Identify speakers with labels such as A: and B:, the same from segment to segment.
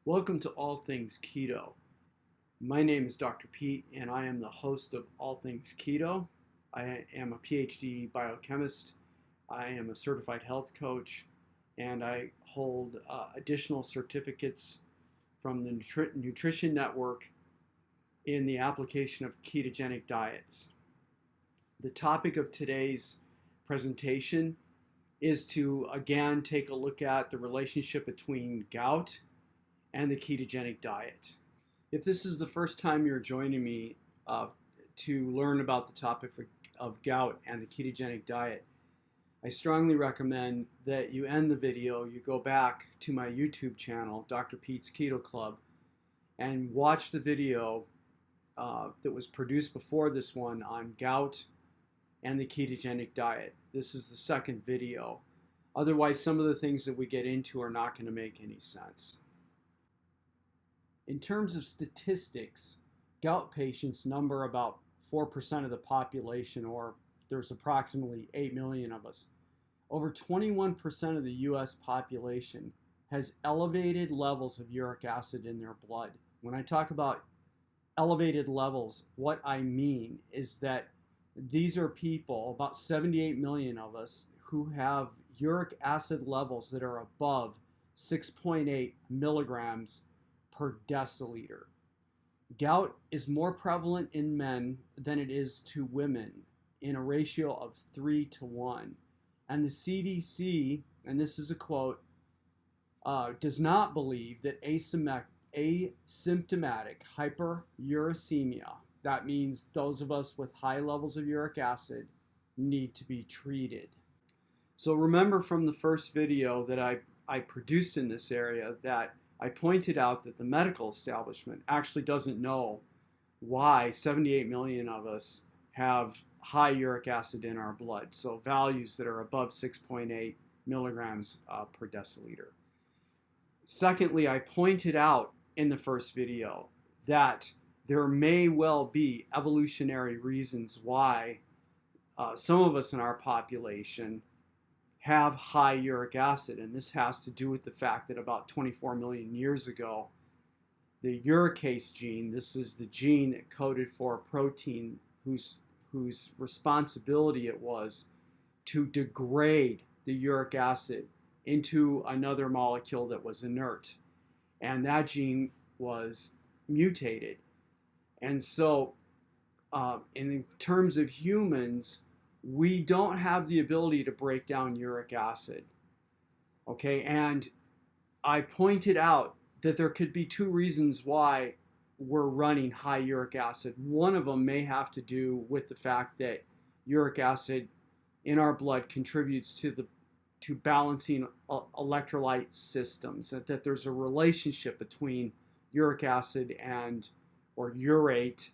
A: Welcome to All Things Keto. My name is Dr. Pete, and I am the host of All Things Keto. I am a PhD biochemist. I am a certified health coach, and I hold additional certificates from the Nutrition Network in the application of ketogenic diets. The topic of today's presentation is to again take a look at the relationship between gout and the ketogenic diet. If this is the first time you're joining me to learn about the topic of gout and the ketogenic diet, I strongly recommend that you end the video, you go back to my YouTube channel, Dr. Pete's Keto Club, and watch the video that was produced before this one on gout and the ketogenic diet. This is the second video. Otherwise, some of the things that we get into are not going to make any sense. In terms of statistics, gout patients number about 4% of the population, or there's approximately 8 million of us. Over 21% of the US population has elevated levels of uric acid in their blood. When I talk about elevated levels, what I mean is that these are people, about 78 million of us, who have uric acid levels that are above 6.8 milligrams per deciliter. Gout is more prevalent in men than it is to women in a ratio of 3-to-1. And the CDC, and this is a quote, does not believe that asymptomatic hyperuricemia, that means those of us with high levels of uric acid, need to be treated. So remember from the first video that I produced in this area that I pointed out that the medical establishment actually doesn't know why 78 million of us have high uric acid in our blood, so values that are above 6.8 milligrams per deciliter. Secondly, I pointed out in the first video that there may well be evolutionary reasons why some of us in our population have high uric acid, and this has to do with the fact that about 24 million years ago, the uricase gene, this is the gene that coded for a protein whose responsibility it was to degrade the uric acid into another molecule that was inert, and that gene was mutated. And so in terms of humans, we don't have the ability to break down uric acid. Okay, and I pointed out that there could be two reasons why we're running high uric acid. One of them may have to do with the fact that uric acid in our blood contributes to balancing electrolyte systems, that there's a relationship between uric acid or urate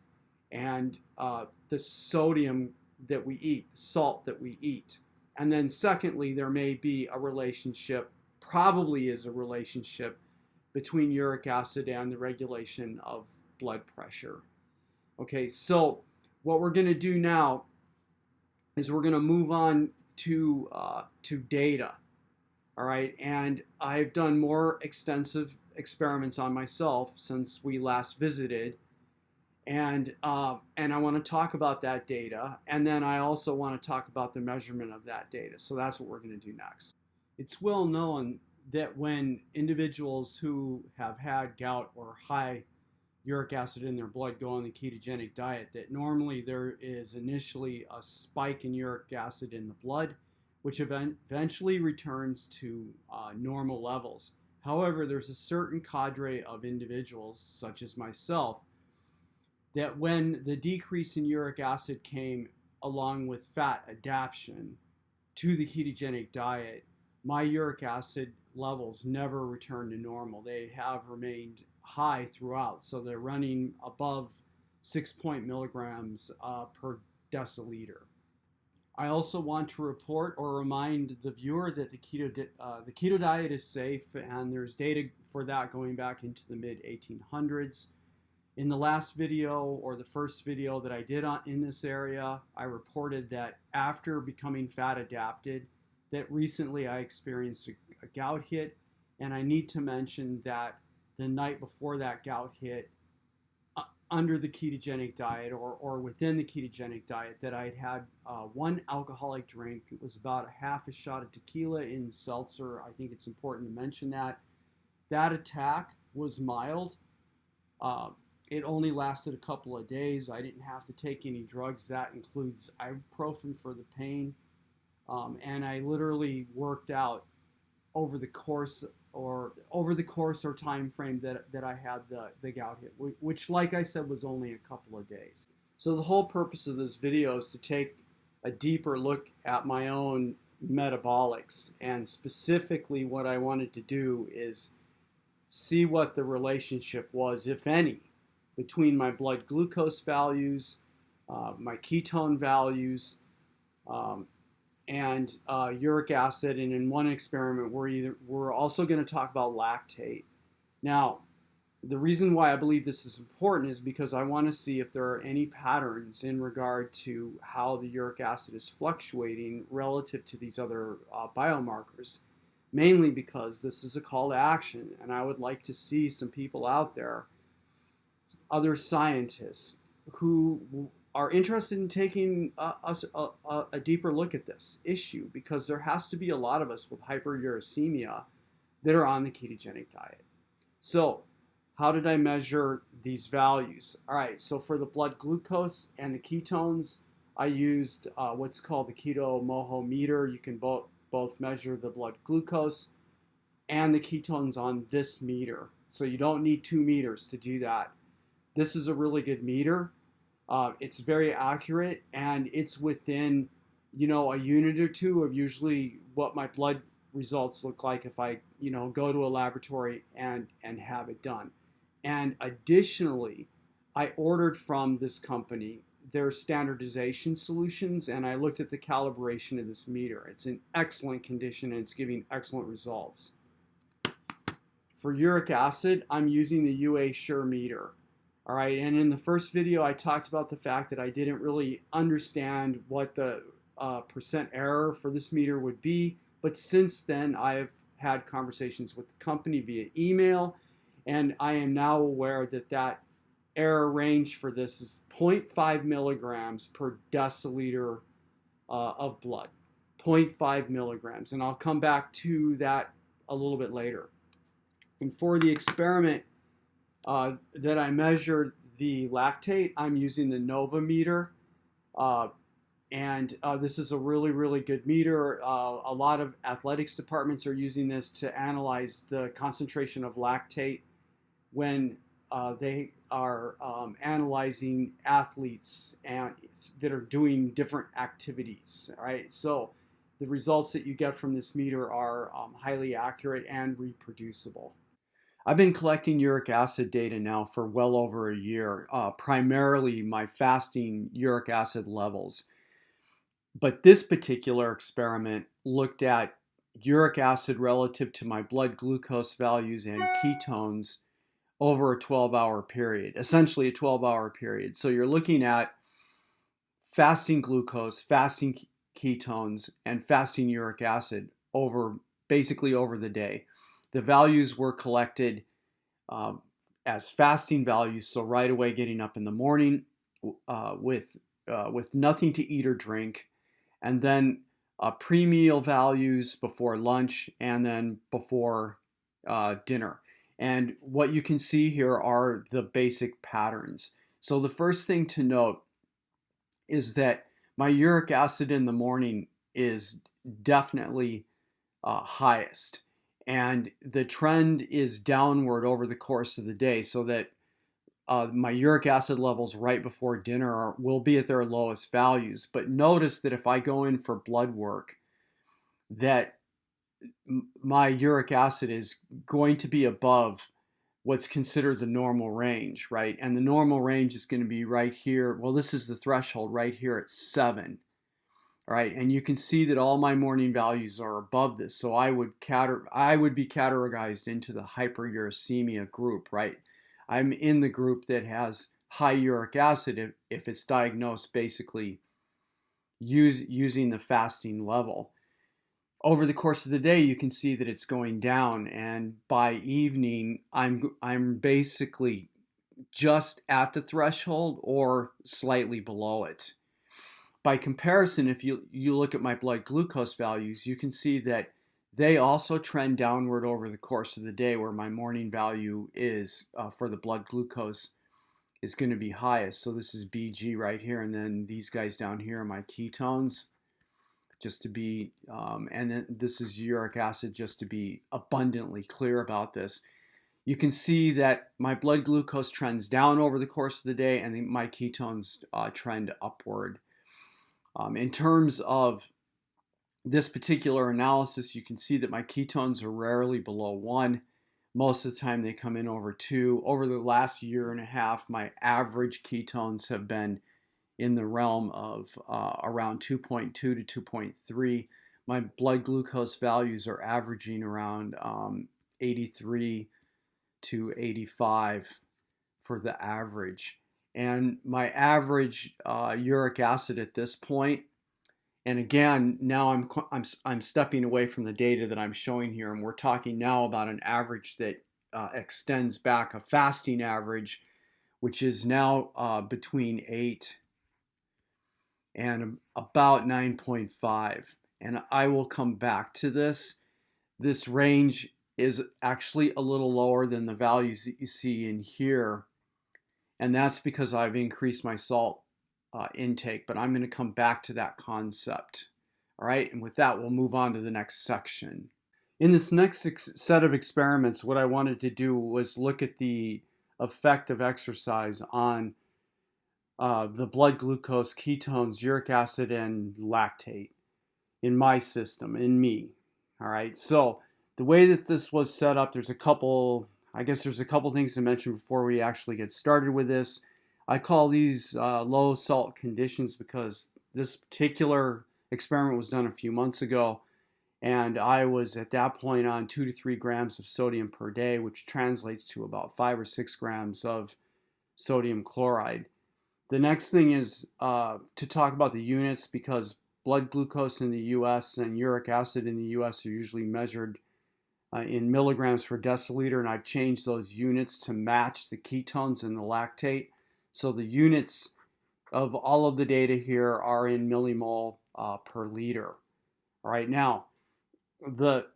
A: and the sodium that we eat, salt that we eat. And then secondly, there may be a relationship, probably is a relationship, between uric acid and the regulation of blood pressure. Okay, so what we're going to do now is we're going to move on to data. All right, and I've done more extensive experiments on myself since we last visited. And I want to talk about that data, and then I also want to talk about the measurement of that data. So that's what we're going to do next. It's well known that when individuals who have had gout or high uric acid in their blood go on the ketogenic diet, that normally there is initially a spike in uric acid in the blood, which eventually returns to normal levels. However, there's a certain cadre of individuals, such as myself, that when the decrease in uric acid came along with fat adaptation to the ketogenic diet, my uric acid levels never returned to normal. They have remained high throughout, so they're running above 6 milligrams per deciliter. I also want to report or remind the viewer that the keto diet is safe, and there's data for that going back into the mid-1800s. In the last video, or the first video that I did in this area, I reported that after becoming fat adapted, that recently I experienced a gout hit, and I need to mention that the night before that gout hit, under the ketogenic diet or within the ketogenic diet, that I'd had one alcoholic drink. It was about a half a shot of tequila in seltzer. I think it's important to mention that. That attack was mild. It only lasted a couple of days. I didn't have to take any drugs. That includes ibuprofen for the pain. And I literally worked out over the course or time frame that I had the gout hit, which, like I said, was only a couple of days. So the whole purpose of this video is to take a deeper look at my own metabolics, and specifically what I wanted to do is see what the relationship was, if any, between my blood glucose values, my ketone values, and uric acid. And in one experiment, we're also going to talk about lactate. Now, the reason why I believe this is important is because I want to see if there are any patterns in regard to how the uric acid is fluctuating relative to these other biomarkers, mainly because this is a call to action, and I would like to see some people out there, other scientists, who are interested in taking a deeper look at this issue, because there has to be a lot of us with hyperuricemia that are on the ketogenic diet. So how did I measure these values? All right, so for the blood glucose and the ketones, I used what's called the keto moho meter. You can both measure the blood glucose and the ketones on this meter. So you don't need 2 meters to do that. This is a really good meter. It's very accurate, and it's within, a unit or two of usually what my blood results look like if I, go to a laboratory and have it done. And additionally, I ordered from this company their standardization solutions, and I looked at the calibration of this meter. It's in excellent condition, and it's giving excellent results. For uric acid, I'm using the UA Sure meter. All right, and in the first video, I talked about the fact that I didn't really understand what the percent error for this meter would be. But since then, I've had conversations with the company via email, and I am now aware that error range for this is 0.5 milligrams per deciliter of blood. 0.5 milligrams, and I'll come back to that a little bit later. And for the experiment, that I measured the lactate, I'm using the Nova meter, and this is a really, really good meter. A lot of athletics departments are using this to analyze the concentration of lactate when they are analyzing athletes that are doing different activities. All right, so the results that you get from this meter are highly accurate and reproducible. I've been collecting uric acid data now for well over a year, primarily my fasting uric acid levels. But this particular experiment looked at uric acid relative to my blood glucose values and ketones over a 12-hour period, essentially a 12-hour period. So you're looking at fasting glucose, fasting ketones, and fasting uric acid basically over the day. The values were collected as fasting values, so right away getting up in the morning with nothing to eat or drink, and then pre-meal values before lunch, and then before dinner. And what you can see here are the basic patterns. So the first thing to note is that my uric acid in the morning is definitely highest. And the trend is downward over the course of the day, so that my uric acid levels right before dinner will be at their lowest values. But notice that if I go in for blood work, that my uric acid is going to be above what's considered the normal range, right? And the normal range is going to be right here. Well, this is the threshold right here at 7. All right, and you can see that all my morning values are above this, so I would be categorized into the hyperuricemia group, right? I'm in the group that has high uric acid if it's diagnosed basically using the fasting level. over the course of the day, you can see that it's going down, and by evening, I'm basically just at the threshold or slightly below it. By comparison, if you look at my blood glucose values, you can see that they also trend downward over the course of the day, where my morning value is for the blood glucose is going to be highest. So this is BG right here, and then these guys down here are my ketones, just to be, and then this is uric acid, just to be abundantly clear about this. You can see that my blood glucose trends down over the course of the day, and my ketones trend upward. In terms of this particular analysis, you can see that my ketones are rarely below 1. Most of the time they come in over 2. Over the last year and a half, my average ketones have been in the realm of around 2.2 to 2.3. My blood glucose values are averaging around 83 to 85 for the average. And my average uric acid at this point, and again, now I'm stepping away from the data that I'm showing here, and we're talking now about an average that extends back, a fasting average, which is now between 8 and about 9.5. And I will come back to this. This range is actually a little lower than the values that you see in here. And that's because I've increased my salt intake, but I'm going to come back to that concept. All right, and with that, we'll move on to the next section. In this next set of experiments, what I wanted to do was look at the effect of exercise on the blood glucose, ketones, uric acid, and lactate in my system, in me. All right, so the way that this was set up, there's a couple things to mention before we actually get started with this. I call these low salt conditions because this particular experiment was done a few months ago, and I was at that point on 2 to 3 grams of sodium per day, which translates to about 5 or 6 grams of sodium chloride. The next thing is to talk about the units, because blood glucose in the US and uric acid in the US are usually measured in milligrams per deciliter, and I've changed those units to match the ketones and the lactate. So the units of all of the data here are in millimole per liter. All right, now the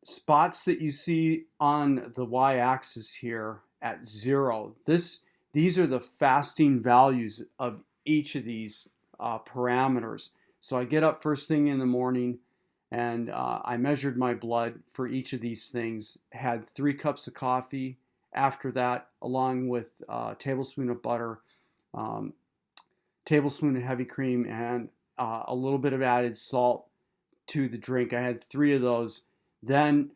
A: spots that you see on the y-axis here at 0, these are the fasting values of each of these parameters. So I get up first thing in the morning, and I measured my blood for each of these things, had 3 cups of coffee after that, along with a tablespoon of butter, tablespoon of heavy cream, and a little bit of added salt to the drink. I had 3 of those. Then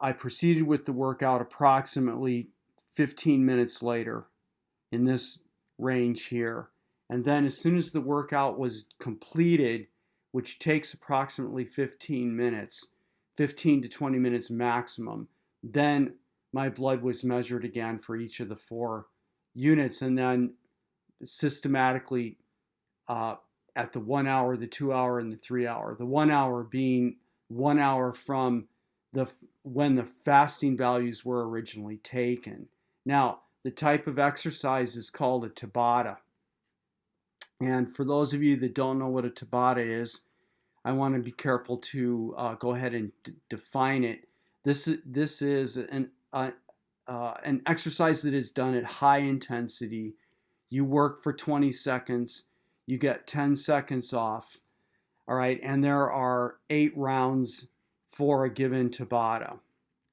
A: I proceeded with the workout approximately 15 minutes later in this range here. And then as soon as the workout was completed, which takes approximately 15 minutes, 15 to 20 minutes maximum, then my blood was measured again for each of the 4 units, and then systematically at the 1 hour, the 2 hour, and the 3 hour. The 1 hour being 1 hour from when the fasting values were originally taken. Now, the type of exercise is called a Tabata. And for those of you that don't know what a Tabata is, I want to be careful to go ahead and define it. This is an exercise that is done at high intensity. You work for 20 seconds, you get 10 seconds off, all right, and there are 8 rounds for a given Tabata.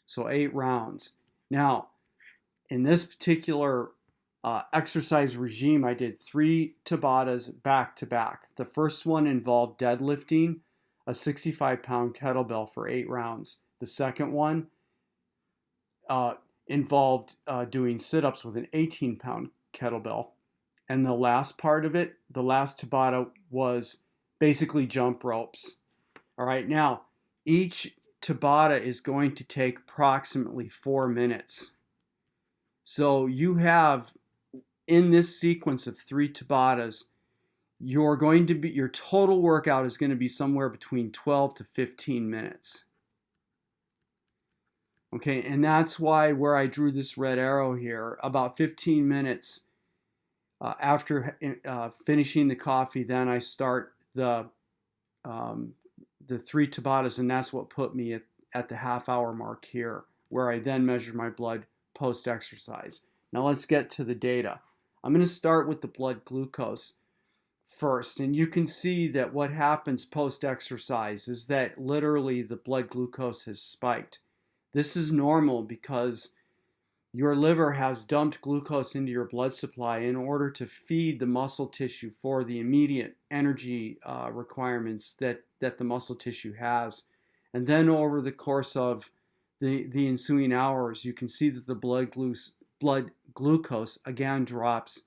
A: So 8 rounds. Now, in this particular exercise regime, I did 3 Tabatas back to back. The first one involved deadlifting a 65-pound kettlebell for 8 rounds. The second one involved doing sit-ups with an 18-pound kettlebell. And the last part of it, the last Tabata, was basically jump ropes. All right, now each Tabata is going to take approximately 4 minutes. So you have, in this sequence of 3 Tabatas, your total workout is going to be somewhere between 12 to 15 minutes. Okay, and that's why where I drew this red arrow here, about 15 minutes after finishing the coffee, then I start the 3 Tabatas, and that's what put me at the half-hour mark here, where I then measured my blood post-exercise. Now let's get to the data. I'm going to start with the blood glucose first, and you can see that what happens post-exercise is that literally the blood glucose has spiked. This is normal because your liver has dumped glucose into your blood supply in order to feed the muscle tissue for the immediate energy requirements that the muscle tissue has. And then over the course of the ensuing hours, you can see that the blood glucose again drops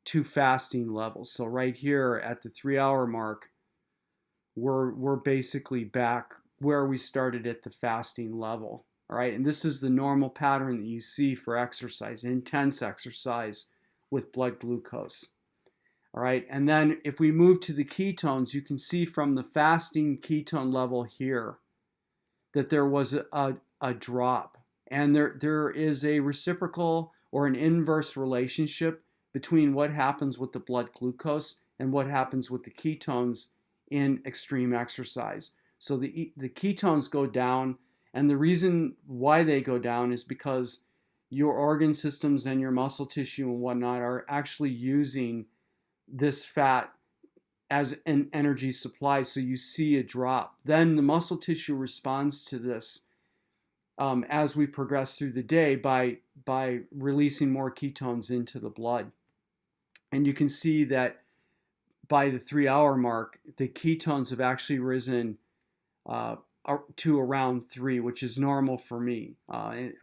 A: to fasting levels. So right here at the 3-hour mark, we're basically back where we started at the fasting level. All right, and this is the normal pattern that you see for exercise, intense exercise with blood glucose. All right, and then if we move to the ketones, you can see from the fasting ketone level here that there was a drop. And there is a reciprocal or an inverse relationship between what happens with the blood glucose and what happens with the ketones in extreme exercise. So the ketones go down. And the reason why they go down is because your organ systems and your muscle tissue and whatnot are actually using this fat as an energy supply. So you see a drop. Then the muscle tissue responds to this as we progress through the day by releasing more ketones into the blood. And you can see that by the 3-hour mark, the ketones have actually risen to around 3, which is normal for me.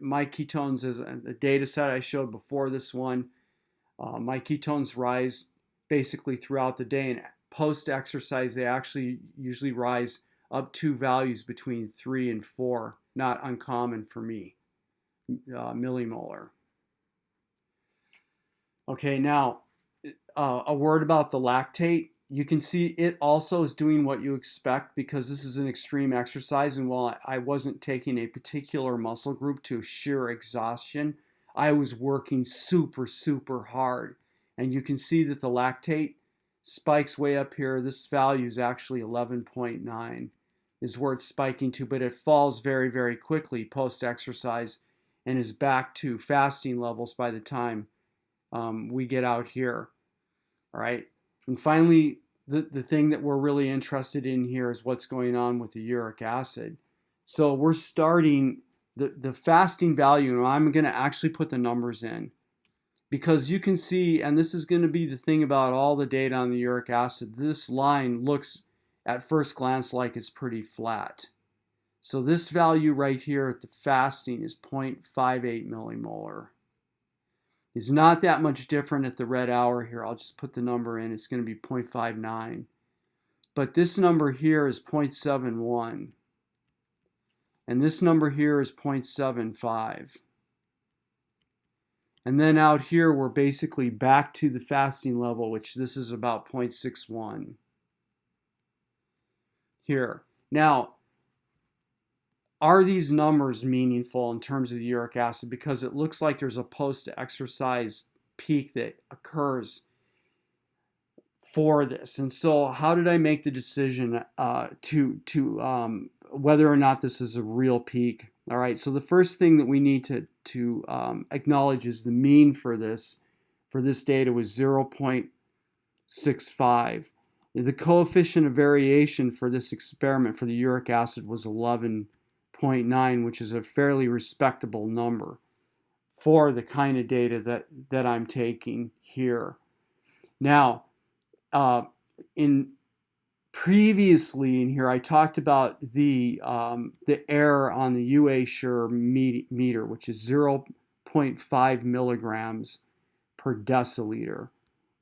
A: My ketones, as a data set I showed before this one, my ketones rise basically throughout the day, and post-exercise they actually usually rise up to values between 3 and 4, not uncommon for me, millimolar. Okay, now a word about the lactate. You can see it also is doing what you expect because this is an extreme exercise, and while I wasn't taking a particular muscle group to sheer exhaustion, I was working super, super hard. And you can see that the lactate spikes way up here. This value is actually 11.9 is where it's spiking to, but it falls very, very quickly post-exercise and is back to fasting levels by the time we get out here. All right. And finally, the thing that we're really interested in here is what's going on with the uric acid. So we're starting the fasting value, and I'm going to actually put the numbers in because you can see, and this is going to be the thing about all the data on the uric acid, this line looks at first glance like it's pretty flat. So this value right here at the fasting is 0.58 millimolar. It's not that much different at the red hour here. I'll just put the number in. It's going to be 0.59. But this number here is 0.71. And this number here is 0.75. And then out here, we're basically back to the fasting level, which this is about 0.61 here. Now, are these numbers meaningful in terms of the uric acid? Because it looks like there's a post-exercise peak that occurs for this. And so how did I make the decision to whether or not this is a real peak? All right, so the first thing that we need to acknowledge is the mean for this data was 0.65. The coefficient of variation for this experiment for the uric acid was 11.9, which is a fairly respectable number for the kind of data that I'm taking here. Now, previously in here, I talked about the error on the UA-Sure meter, which is 0.5 milligrams per deciliter.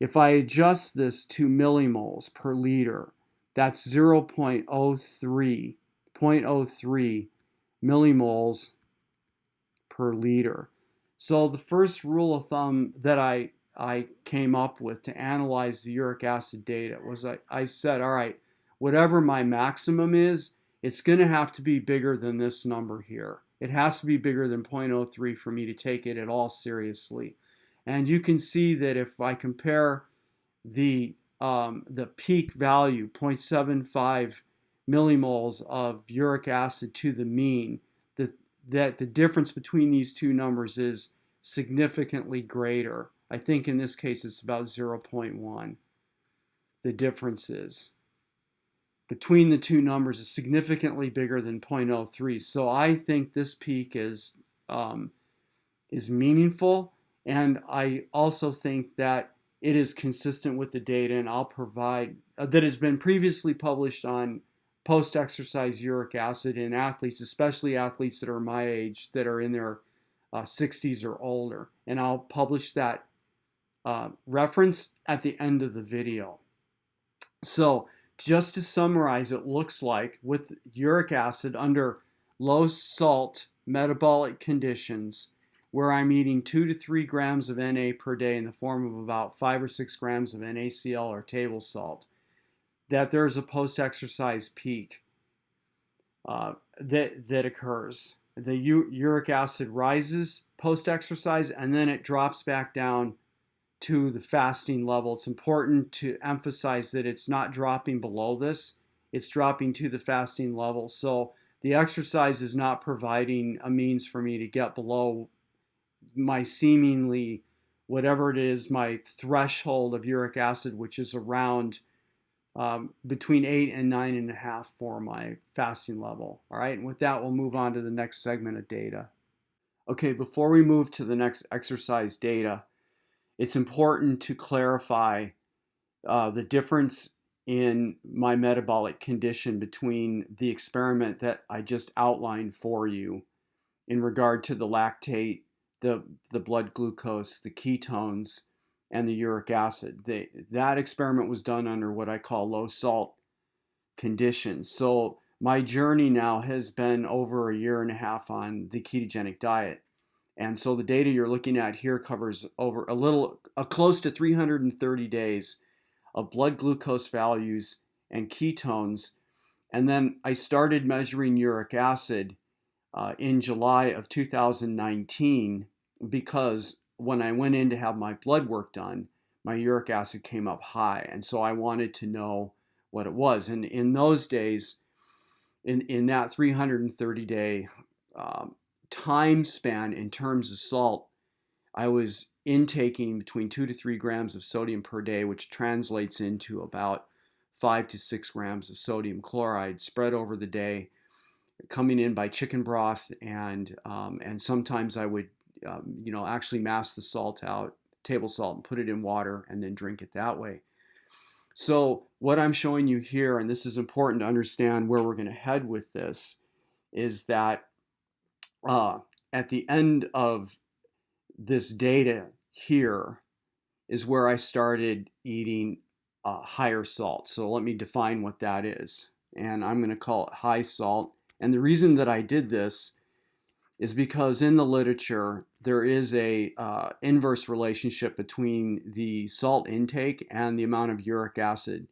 A: If I adjust this to millimoles per liter, that's 0.03 millimoles per liter. So the first rule of thumb that I I came up with to analyze the uric acid data was I said, all right, whatever my maximum is, it's going to have to be bigger than this number here. It has to be bigger than 0.03 for me to take it at all seriously. And you can see that if I compare the peak value, 0.75 millimoles of uric acid to the mean, that the difference between these two numbers is significantly greater. I think in this case it's about 0.1. The difference is between the two numbers is significantly bigger than 0.03. So I think this peak is meaningful, and I also think that it is consistent with the data, and I'll provide that has been previously published on post-exercise uric acid in athletes, especially athletes that are my age, that are in their 60s or older. And I'll publish that reference at the end of the video. So just to summarize, it looks like with uric acid under low salt metabolic conditions, where I'm eating 2 to 3 grams of Na per day in the form of about 5 or 6 grams of NaCl or table salt, that there's a post-exercise peak that occurs. The uric acid rises post-exercise, and then it drops back down to the fasting level. It's important to emphasize that it's not dropping below this, it's dropping to the fasting level. So the exercise is not providing a means for me to get below my seemingly, whatever it is, my threshold of uric acid, which is around between 8 and 9.5 for my fasting level. All right, and with that, we'll move on to the next segment of data. Okay, before we move to the next exercise data, it's important to clarify the difference in my metabolic condition between the experiment that I just outlined for you in regard to the lactate, the blood glucose, the ketones, and the uric acid. That experiment was done under what I call low salt conditions. So my journey now has been over 1.5 years on the ketogenic diet. And so the data you're looking at here covers over close to 330 days of blood glucose values and ketones. And then I started measuring uric acid in July of 2019 because when I went in to have my blood work done, my uric acid came up high. And so I wanted to know what it was. And in those days, in that 330-day time span in terms of salt, I was intaking between 2 to 3 grams of sodium per day, which translates into about 5 to 6 grams of sodium chloride spread over the day, coming in by chicken broth, and sometimes I would actually mass the salt out, table salt, and put it in water and then drink it that way. So what I'm showing you here, and this is important to understand where we're going to head with this, is that at the end of this data here is where I started eating higher salt. So let me define what that is. And I'm going to call it high salt. And the reason that I did this is because in the literature, there is a inverse relationship between the salt intake and the amount of uric acid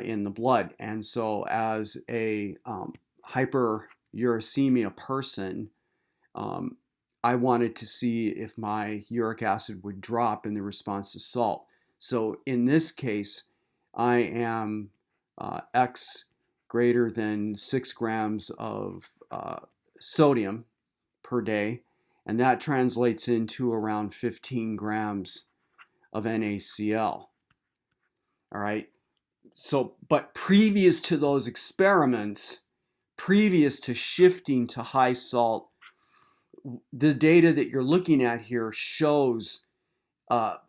A: in the blood. And so as a hyperuricemia person, I wanted to see if my uric acid would drop in the response to salt. So in this case, I am X greater than 6 grams of sodium per day, and that translates into around 15 grams of NaCl. All right. So, but previous to those experiments, previous to shifting to high salt, the data that you're looking at here shows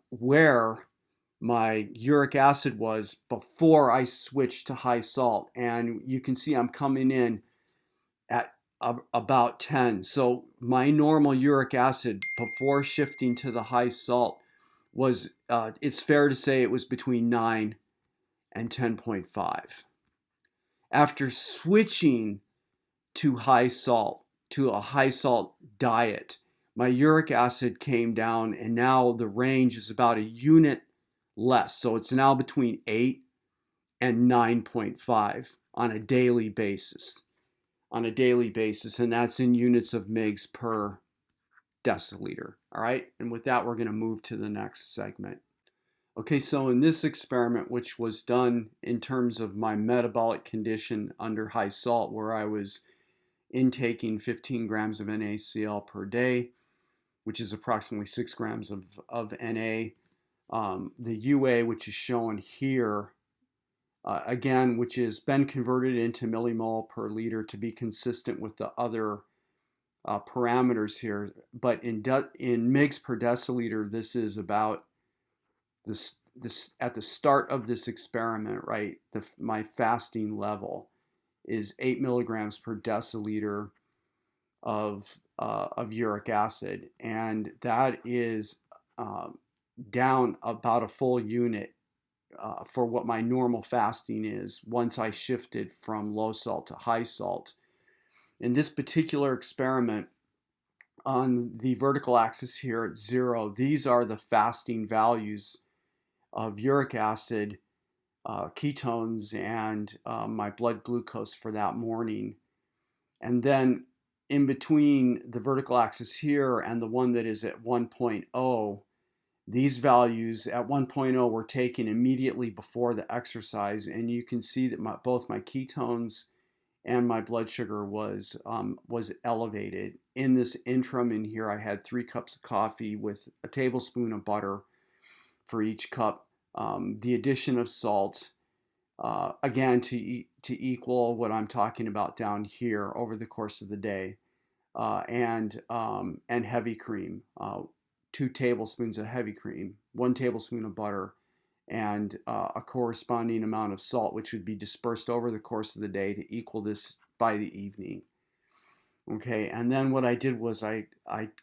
A: where my uric acid was before I switched to high salt. And you can see I'm coming in at about 10. So my normal uric acid before shifting to the high salt was, it's fair to say it was between 9 and 10.5. After switching to high salt, to a high salt diet, my uric acid came down, and now the range is about a unit less. So it's now between 8 and 9.5 on a daily basis. And that's in units of mgs per deciliter. All right, and with that, we're going to move to the next segment. Okay, so in this experiment, which was done in terms of my metabolic condition under high salt, where I was intaking 15 grams of NaCl per day, which is approximately 6 grams of Na. The UA, which is shown here, again, which has been converted into millimole per liter to be consistent with the other parameters here. But in mgs per deciliter, this is about this at the start of this experiment, right? My fasting level is 8 milligrams per deciliter of uric acid, and that is down about a full unit for what my normal fasting is once I shifted from low salt to high salt. In this particular experiment, on the vertical axis here at 0, these are the fasting values of uric acid, ketones, and my blood glucose for that morning. And then in between the vertical axis here and the one that is at 1.0, these values at 1.0 were taken immediately before the exercise, and you can see that both my ketones and my blood sugar was elevated. In this interim in here, I had 3 cups of coffee with a tablespoon of butter for each cup. The addition of salt, again, to equal what I'm talking about down here over the course of the day, and heavy cream, 2 tablespoons of heavy cream, 1 tablespoon of butter, and a corresponding amount of salt, which would be dispersed over the course of the day to equal this by the evening. Okay, and then what I did was I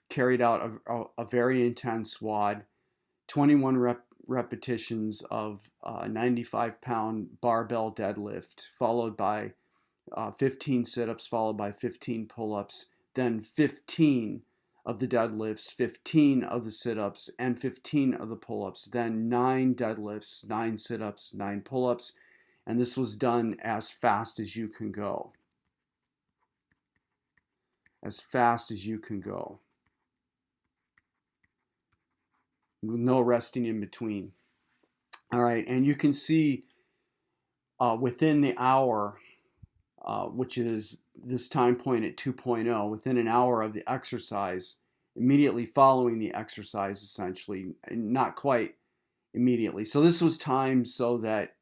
A: carried out a very intense WOD, 21 repetitions of 95-pound barbell deadlift, followed by 15 sit-ups, followed by 15 pull-ups, then 15 of the deadlifts, 15 of the sit-ups, and 15 of the pull-ups, then 9 deadlifts, 9 sit-ups, 9 pull-ups, and this was done as fast as you can go. As fast as you can go. No resting in between. All right, and you can see within the hour, which is this time point at 2.0, within an hour of the exercise, immediately following the exercise, essentially, not quite immediately. So this was timed so that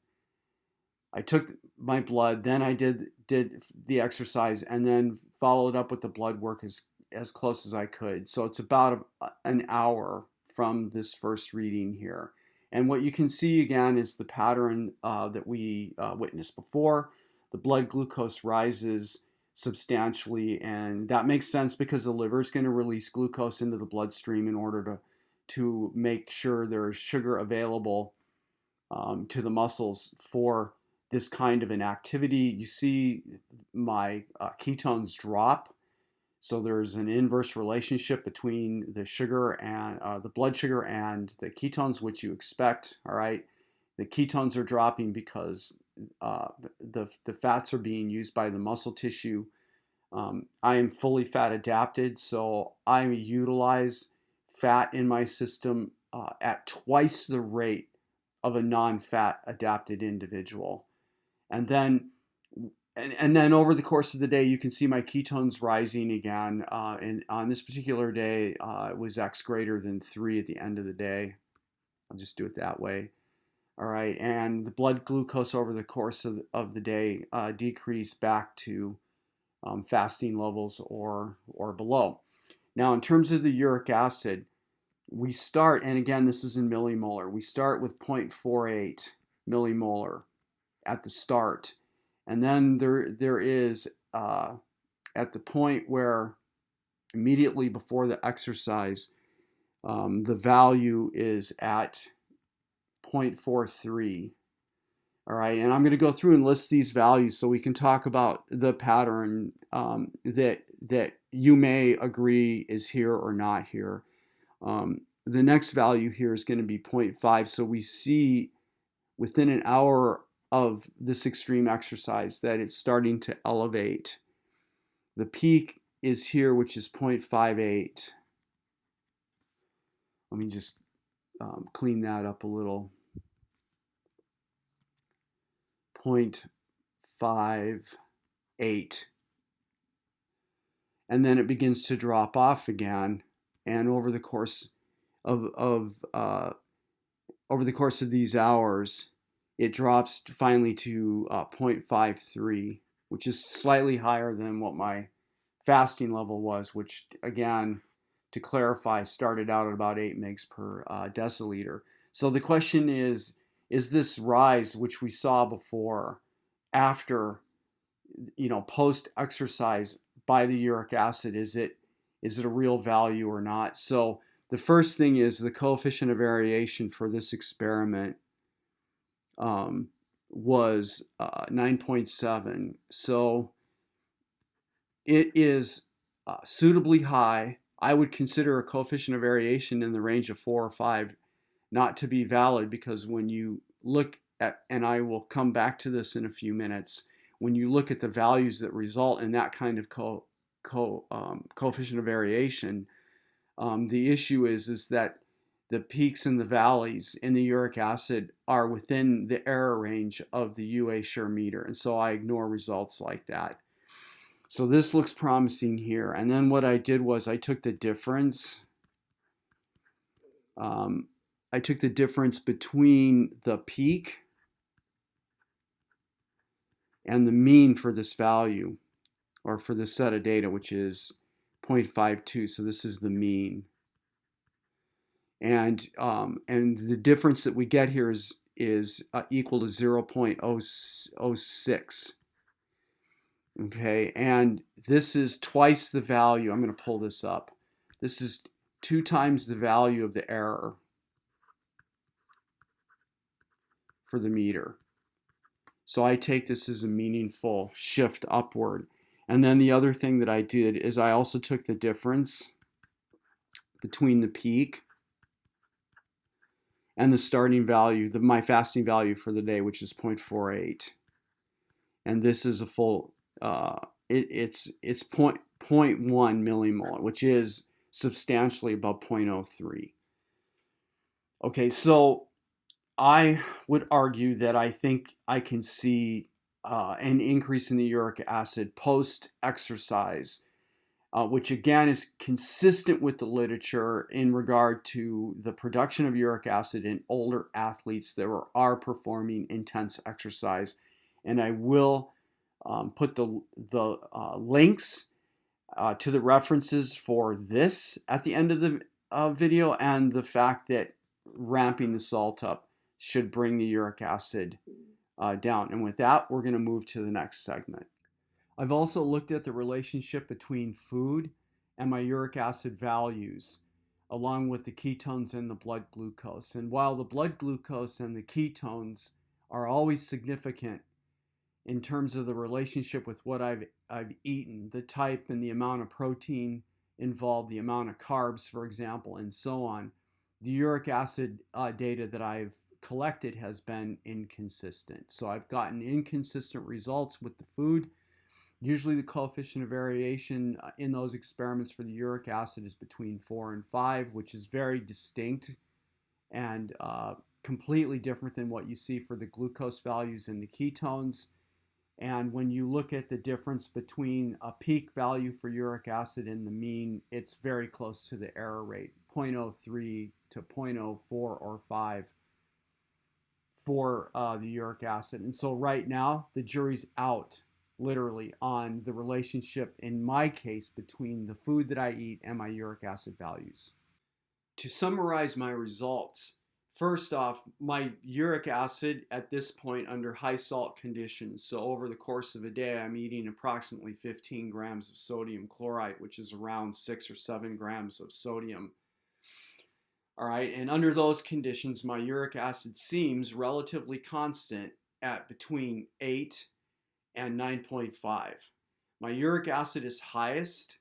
A: I took my blood, then I did the exercise, and then followed up with the blood work as close as I could. So it's about an hour from this first reading here. And what you can see again is the pattern that we witnessed before. The blood glucose rises substantially, and that makes sense because the liver is going to release glucose into the bloodstream in order to make sure there is sugar available to the muscles for this kind of an activity. You see my ketones drop. So there's an inverse relationship between the sugar and the blood sugar and the ketones, which you expect. All right, the ketones are dropping because the fats are being used by the muscle tissue. I am fully fat adapted, so I utilize fat in my system at twice the rate of a non-fat adapted individual. And then over the course of the day, you can see my ketones rising again. And on this particular day, it was X greater than 3 at the end of the day. I'll just do it that way. All right, and the blood glucose over the course of the day decreased back to fasting levels or below. Now, in terms of the uric acid, we start, and again, this is in millimolar, we start with 0.48 millimolar at the start. And then there is, at the point where immediately before the exercise, the value is at 0.43. All right, and I'm going to go through and list these values so we can talk about the pattern that that you may agree is here or not here. The next value here is going to be 0.5. So we see within an hour of this extreme exercise that it's starting to elevate. The peak is here, which is 0.58. Let me just clean that up a little. 0.58. And then it begins to drop off again, and over the course of these hours, it drops finally to 0.53, which is slightly higher than what my fasting level was, which, again, to clarify, started out at about 8 mg per deciliter. So the question is this rise, which we saw before, after, post-exercise by the uric acid, is it a real value or not? So the first thing is the coefficient of variation for this experiment was 9.7. So it is suitably high. I would consider a coefficient of variation in the range of 4 or 5 not to be valid, because when you look at, and I will come back to this in a few minutes, when you look at the values that result in that kind of coefficient of variation, the issue is that the peaks and the valleys in the uric acid are within the error range of the UA Sure meter, and so I ignore results like that. So this looks promising here. And then what I did was I took the difference. Between the peak and the mean for this value, or for this set of data, which is 0.52. So this is the mean. And the difference that we get here is equal to 0.006. Okay, and this is twice the value. I'm going to pull this up. This is 2 times the value of the error for the meter. So I take this as a meaningful shift upward. And then the other thing that I did is I also took the difference between the peak and the starting value, my fasting value for the day, which is 0.48. And this is a full, it's 0.1 millimolar, which is substantially above 0.03. Okay, so I would argue that I think I can see an increase in the uric acid post-exercise, which again is consistent with the literature in regard to the production of uric acid in older athletes that are performing intense exercise. And I will put the links to the references for this at the end of the video, and the fact that ramping the salt up should bring the uric acid down. And with that, we're going to move to the next segment. I've also looked at the relationship between food and my uric acid values, along with the ketones and the blood glucose. And while the blood glucose and the ketones are always significant in terms of the relationship with what I've eaten, the type and the amount of protein involved, the amount of carbs, for example, and so on, the uric acid data that I've collected has been inconsistent. So I've gotten inconsistent results with the food. Usually the coefficient of variation in those experiments for the uric acid is between 4 and 5, which is very distinct and completely different than what you see for the glucose values and the ketones. And when you look at the difference between a peak value for uric acid and the mean, it's very close to the error rate, 0.03 to 0.04 or 5 for the uric acid. And so right now, the jury's out, literally, on the relationship, in my case, between the food that I eat and my uric acid values. To summarize my results, first off, my uric acid at this point under high salt conditions, so over the course of a day, I'm eating approximately 15 grams of sodium chloride, which is around 6 or 7 grams of sodium. All right, and under those conditions, my uric acid seems relatively constant at between 8 and 9.5. My uric acid is highest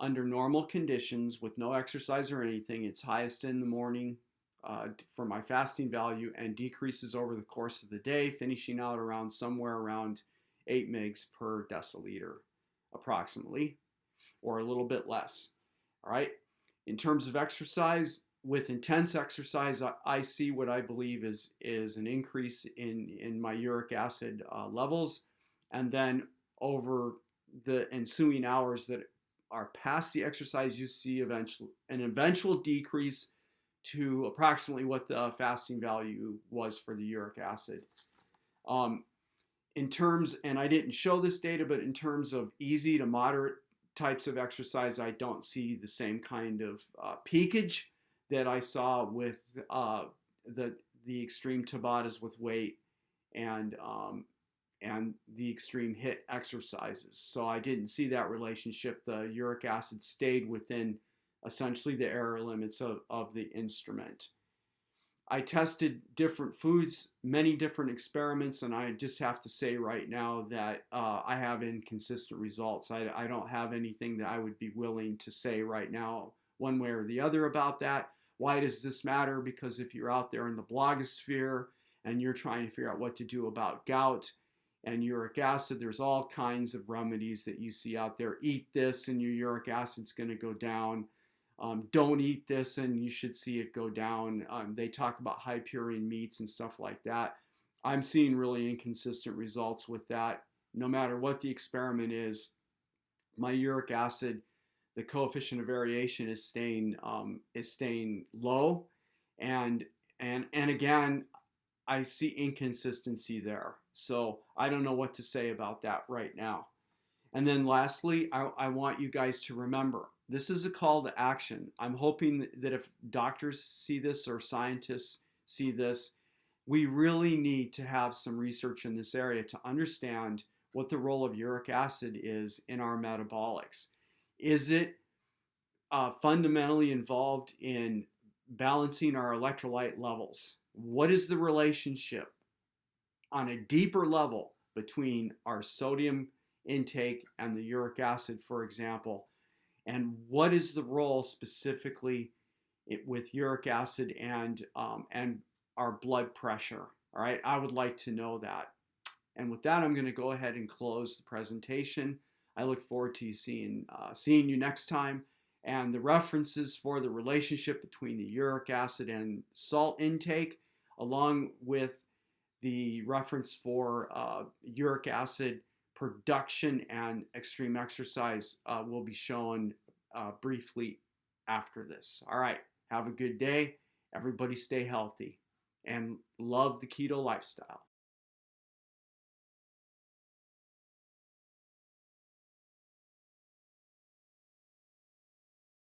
A: Under normal conditions with no exercise or anything, it's highest in the morning for my fasting value and decreases over the course of the day, finishing out around somewhere around 8 mgs per deciliter approximately, or a little bit less. All right. In terms of exercise, with intense exercise, I see what I believe is an increase in my uric acid levels, and then over the ensuing hours that are past the exercise, you see an eventual decrease to approximately what the fasting value was for the uric acid. In terms, and I didn't show this data, but in terms of easy to moderate types of exercise, I don't see the same kind of peakage that I saw with the extreme Tabatas with weight and the extreme HIIT exercises. So I didn't see that relationship. The uric acid stayed within essentially the error limits of the instrument. I tested different foods, many different experiments, and I just have to say right now that I have inconsistent results. I don't have anything that I would be willing to say right now one way or the other about that. Why does this matter? Because if you're out there in the blogosphere and you're trying to figure out what to do about gout and uric acid, there's all kinds of remedies that you see out there. Eat this and your uric acid's going to go down. Don't eat this and you should see it go down. They talk about high purine meats and stuff like that. I'm seeing really inconsistent results with that. No matter what the experiment is, my uric acid, the coefficient of variation is staying low, and again, I see inconsistency there. So I don't know what to say about that right now. And then lastly, I want you guys to remember, this is a call to action. I'm hoping that if doctors see this or scientists see this, we really need to have some research in this area to understand what the role of uric acid is in our metabolics. Is it fundamentally involved in balancing our electrolyte levels? What is the relationship on a deeper level between our sodium intake and the uric acid, for example? And what is the role specifically with uric acid and our blood pressure? All right, I would like to know that. And with that, I'm going to go ahead and close the presentation. I look forward to seeing you next time. And the references for the relationship between the uric acid and salt intake, along with the reference for uric acid production and extreme exercise, will be shown briefly after this. All right, have a good day. Everybody stay healthy and love the keto lifestyle.